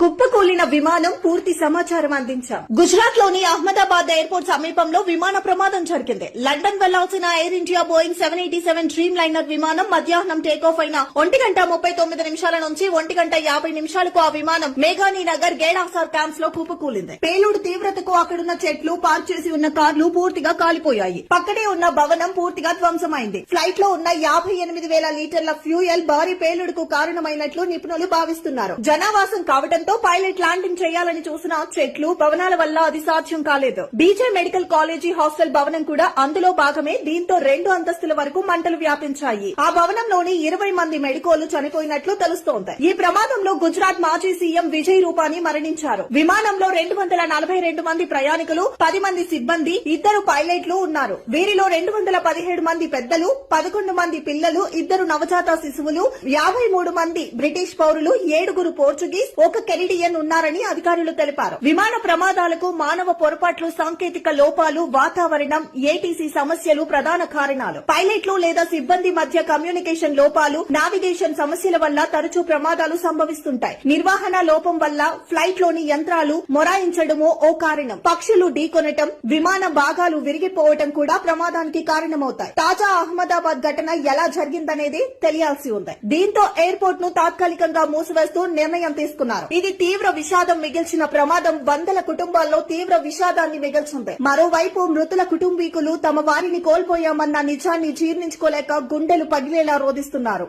కుప్పకూలిన విమానం పూర్తి సమాచారం అందించాం. గుజరాత్ లోని అహ్మదాబాద్ ఎయిర్పోర్ట్ సమీపంలో విమాన ప్రమాదం జరిగింది. లండన్ వెళ్లాల్సిన air India Boeing 787 dream liner విమానం మధ్యాహ్నం టేకాఫ్ అయిన 1:39 నుంచి 1:50 ఆ విమానం మేఘానీ నగర్ గేడాసార్ క్యాంప్స్ లో కుప్పకూలింది. పేలుడు తీవ్రతకు అక్కడున్న చెట్లు, పార్క్ చేసి ఉన్న కార్లు పూర్తిగా కాలిపోయాయి. పక్కనే ఉన్న భవనం పూర్తిగా ధ్వంసమైంది. ఫ్లైట్ లో ఉన్న 58,000 లీటర్ల ఫ్యూయల్ భారీ పేలుడుకు కారణమైనట్లు నిపుణులు భావిస్తున్నారు. జనావాసం కావడంతో పైలట్ ల్యాండింగ్ చేయాలని చూసిన చెట్లు, భవనాల వల్ల అది సాధ్యం కాలేదు. బీజే మెడికల్ కాలేజీ హాస్టల్ భవనం కూడా అందులో భాగమే. దీంతో 2 అంతస్తుల వరకు మంటలు వ్యాపించాయి. ఆ భవనంలోని 20 మంది మెడికోలు చనిపోయినట్లు తెలుస్తోంది. ఈ ప్రమాదంలో గుజరాత్ మాజీ సీఎం విజయ్ రూపానీ మరణించారు. విమానంలో 242 మంది ప్రయాణికులు, 10 మంది సిబ్బంది, 2 పైలట్లు ఉన్నారు. వీరిలో 217 మంది పెద్దలు, 11 మంది పిల్లలు, 2 నవజాత శిశువులు, 53 మంది బ్రిటిష్ పౌరులు, 7 పోర్చుగీస్, 1 కెనడియన్ ఉన్నారని అధికారులు తెలిపారు. విమాన ప్రమాదాలకు మానవ పొరపాట్లు, సాంకేతిక లోపాలు, వాతావరణం, ఏటీసీ సమస్యలు ప్రధాన కారణాలు. పైలట్లు లేదా సిబ్బంది మధ్య కమ్యూనికేషన్ లోపాలు, నావిగేషన్ సమస్యల వల్ల తరచూ ప్రమాదాలు సంభవిస్తుంటాయి. నిర్వహణ లోపం వల్ల ఫ్లైట్ లోని యంత్రాలు మొరాయించడమో ఓ కారణం. పక్షులు ఢీకొనటం, విమాన భాగాలు విరిగిపోవటం కూడా ప్రమాదానికి కారణమవుతాయి. తాజా అహ్మదాబాద్ ఘటన ఎలా జరిగిందనేది తెలియాల్సి ఉంది. దీంతో ఎయిర్పోర్ట్ ను తాత్కాలికంగా మూసివేస్తూ నిర్ణయం తీసుకున్నారు. ఇది తీవ్ర విషాదం మిగిల్చిన ప్రమాదం వందల కుటుంబాల్లో తీవ్ర విషాదాన్ని మిగిల్చింది. మరోవైపు మృతుల కుటుంబీకులు తమ వారిని కోల్పోయామన్న నిజాన్ని జీర్ణించుకోలేక గుండెలు పగిలేలా రోదిస్తున్నారు.